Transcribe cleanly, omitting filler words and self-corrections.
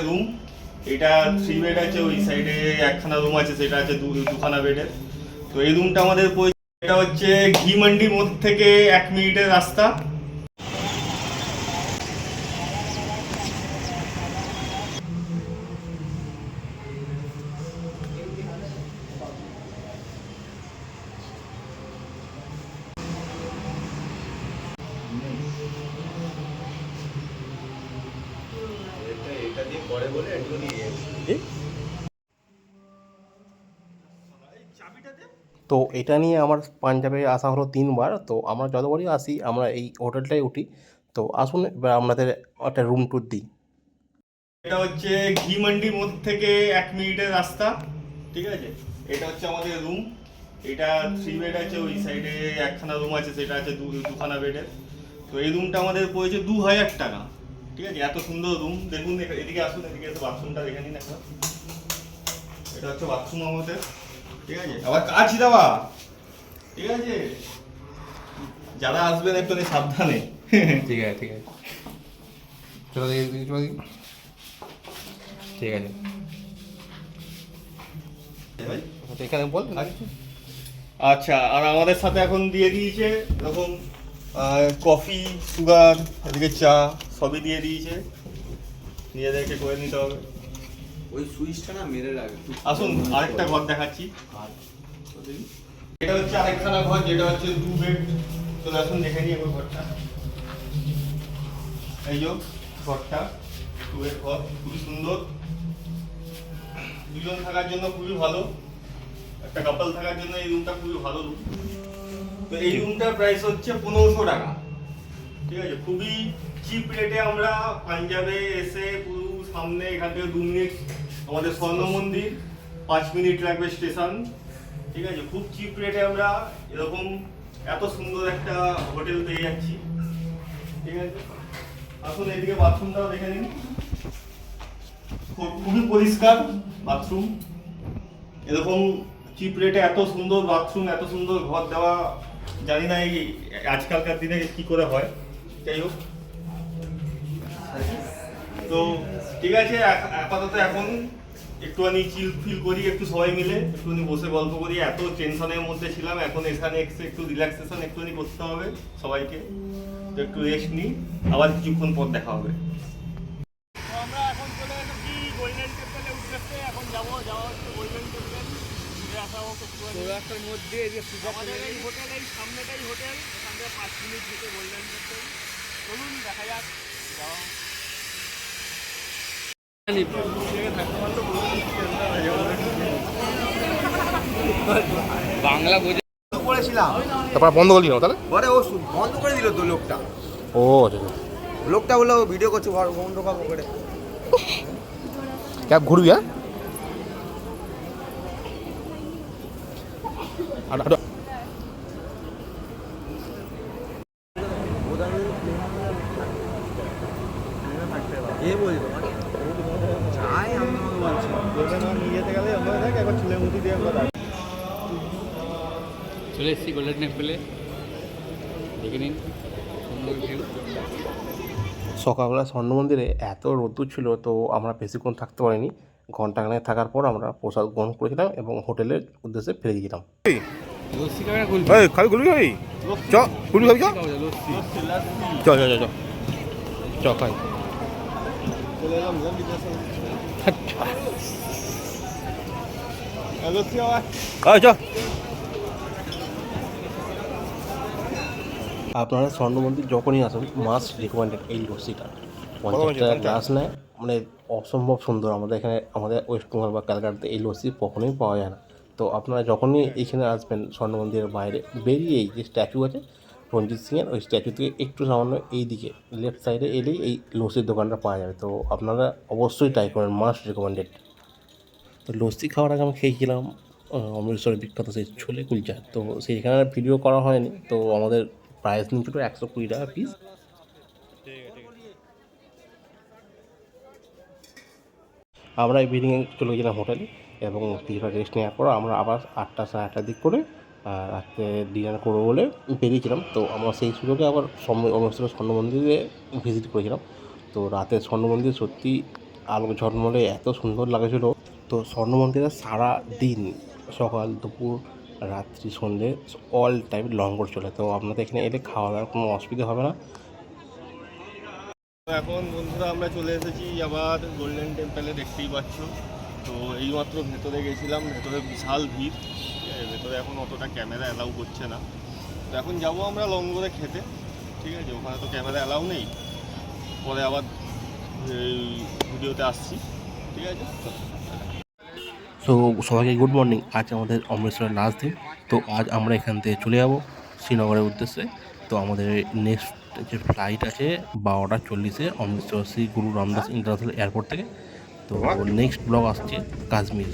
Room. এটা 3 bed আছে, ওই সাইডে একখানা রুম আছে, সেটা আছে দুখানা বেডের। তো এই রুমটা আমাদের এটা হচ্ছে ঘি মান্ডির মধ্যে থেকে 1 মিনিটের রাস্তা। তো এটা নিয়ে আমার পাঞ্জাবে আসা হলো 3বার। তো আমরা যতবারই আসি আমরা এই হোটেলটায় উঠি। তো আসুন এবার আপনাদের একটা রুম ট্যুর দিই। এটা হচ্ছে ঘি মান্ডির মধ্যে থেকে 1 মিনিটের রাস্তা, ঠিক আছে। এটা হচ্ছে আমাদের রুম। এটা 3 বেড আছে, ওই সাইডে একখানা রুম আছে, সেটা আছে দুখানা বেডের। তো এই রুমটা আমাদের পড়েছে 2000 টাকা, ঠিক আছে। এত সুন্দর রুম। দেখুন এদিকে আসুন, এদিকে এসে বাথরুমটা দেখে নিন একবার। এটা হচ্ছে বাথরুম আমাদের, ঠিক আছে। আবার কাজ দেওয়া, ঠিক আছে। যারা আসবেন একটু সাবধানে। ঠিক আছে, ঠিক আছে, চলো দেখি, চলো দেখি। ঠিক আছে, এখানে বল। আচ্ছা, আর আমাদের সাথে এখন দিয়ে দিয়েছে এরকম কফি, সুগার, এদিকে চা, সবই দিয়ে দিয়েছে। নিজেদেরকে করে নিতে হবে। ওই সুইচটা না মেরে রাখে। আসুন আরেকটা ঘর দেখাচ্ছি। এটা হচ্ছে আরেকখানা ঘর, যেটা হচ্ছে 2 বেড। চলে আসুন দেখে নিই একবার ঘরটা। এই যে ঘরটা 2 বেড ঘর, খুবই সুন্দর। দুজন থাকার জন্য খুবই ভালো, একটা কাপল থাকার জন্য এই রুমটা খুবই ভালো রুম। তো এই রুমটার প্রাইস হচ্ছে 1500 টাকা, ঠিক আছে। খুবই চিপ রেটে আমরা পাঞ্জাবে এসে পুরো সামনে, এখান থেকে 2 মিনিট আমাদের স্বর্ণ মন্দির, 5 মিনিট লাগবে স্টেশন, ঠিক আছে। খুব চিপ রেটে আমরা এরকম এত সুন্দর একটা হোটেল পেয়ে যাচ্ছি, ঠিক আছে। আসুন এদিকে বাথরুমটাও দেখে নিন, খুবই পরিষ্কার বাথরুম। এরকম চিপ রেটে এত সুন্দর বাথরুম, এত সুন্দর ঘর দেওয়া, জানি না এই আজকালকার দিনে কি করে হয়। যাই হোক, তো ঠিক আছে। আপাতত এখন একটুখানি চিল ফিল করি, একটু সবাই মিলে একটুখানি বসে গল্প করি। এত টেনশনের মধ্যে ছিলাম, এখন এখানে এসে একটু রিল্যাক্সেশন একটুখানি করতে হবে সবাইকে। তো একটু রেস্ট নিই, আবার কিছুক্ষণ পর দেখা হবে। আমরা এখন চলে এসেছি গোল্ডেন টেম্পলের উদ্দেশ্যে। এখন যাওয়া হচ্ছে গোল্ডেন টেম্পল। রাস্তার মধ্যে আমাদের এই হোটেল, এই সামনেটাই হোটেল, এখান থেকে 5 মিনিট হেঁটে গোল্ডেন টেম্পল। চলুন দেখা যাক। যাওয়া বাংলা বোঝা করেছিলাম, তারপর বন্ধ করলি না তাহলে? পরে ও বন্ধ করে দিল তো লোকটা। ও আচ্ছা, লোকটা বললো ভিডিও করছে, ঘর বন্ধ করবো করে। ক্যাব ঘুরবি? হ্যাঁ, আর এ বলবো চাই, আমি বলছি নিয়ে যেতে গেলে আমরা দেখ একবার চুলের মুঠি দিয়ে আমরা চলে এসেছি গোল্ডেন টেম্পলে, দেখে নিন সুন্দর ভিউ। সকালবেলা স্বর্ণ মন্দিরে এত রোদ্দুর ছিল, তো আমরা বেশিক্ষণ থাকতে পারিনি। ঘন্টাখানেক থাকার পর আমরা প্রসাদ গ্রহণ করেছিলাম এবং হোটেলের উদ্দেশ্যে ফিরে গিয়েছিলাম। লস্যি খাবে না কুলফি? খাবি গুলবি? ভাই চ গুলবি খাবি? লস্যি চ চ চ চ খাই। চলে এলাম চ। আপনারা স্বর্ণ মন্দির যখনই আসুন, মাস্ট রিকমেন্ডেড এই লস্যিটা। 50 টাকা গ্লাস নেয়, মানে অসম্ভব সুন্দর। আমাদের এখানে, আমাদের ওয়েস্ট বেঙ্গল বা ক্যালকাটাতে এই লস্যি কখনোই পাওয়া যায় না। তো আপনারা যখনই এইখানে আসবেন, স্বর্ণ মন্দিরের বাইরে বেরিয়েই যে স্ট্যাচু আছে রঞ্জিত সিংয়ের, ওই স্ট্যাচু থেকে একটু সামান্য এই দিকে লেফট সাইডে এলেই এই লস্যির দোকানটা পাওয়া যাবে। তো আপনারা অবশ্যই ট্রাই করেন, মাস্ট রিকমেন্ডেড। তো লস্যি খাওয়ার আগে আমি খেয়েছিলাম অমৃতসরের বিখ্যাত সেই ছোলে কুলচা। তো সেইখানে ভিডিও করা হয়নি। তো আমাদের প্রাইস নিয়েছিল 120 টাকা পিস। আমরা ইভিনিংয়ে চলে গেলাম হোটেলে এবং কিছুটা রেস্ট নেওয়ার পর আমরা আবার 8টা সাড়ে 8টার দিক করে রাত্রে ডিনার করবো বলে বেরিয়েছিলাম। তো আমরা সেই সুযোগে আবার অমৃতসরের স্বর্ণ মন্দিরে ভিজিট করেছিলাম। তো রাতের স্বর্ণ মন্দির সত্যি আলো ঝলমলে এত সুন্দর লাগছিল। তো স্বর্ণ মন্দিরে সারা দিন সকাল দুপুর রাত্রি সন্ধ্যে অল টাইম লঙ্গর চলে। তো আপনাদের এখানে এলে খাওয়া দাওয়ার কোনো অসুবিধা হবে না। তো এখন বন্ধুরা আমরা চলে এসেছি আবার গোল্ডেন টেম্পলে, দেখতেই পাচ্ছ। তো এইমাত্র ভেতরে গেছিলাম, ভেতরে বিশাল ভিড়, ঠিক আছে। ভেতরে এখন অতটা ক্যামেরা অ্যালাউ করছে না। তো এখন যাবো আমরা লঙ্গরে খেতে, ঠিক আছে। ওখানে তো ক্যামেরা অ্যালাউ নেই, পরে আবার এই ভিডিওতে আসছি, ঠিক আছে। সো সবাইকে গুড মর্নিং। আজ আমাদের অমৃতসরের লাস্ট দিন। তো আজ আমরা এখান থেকে চলে যাব শ্রীনগরের উদ্দেশ্যে। তো আমাদের নেক্সট যে ফ্লাইট আছে 12:40 অমৃতসর শ্রী গুরু রামদাস ইন্টারন্যাশনাল এয়ারপোর্ট থেকে। তো নেক্সট ব্লগ আসছে কাশ্মীর।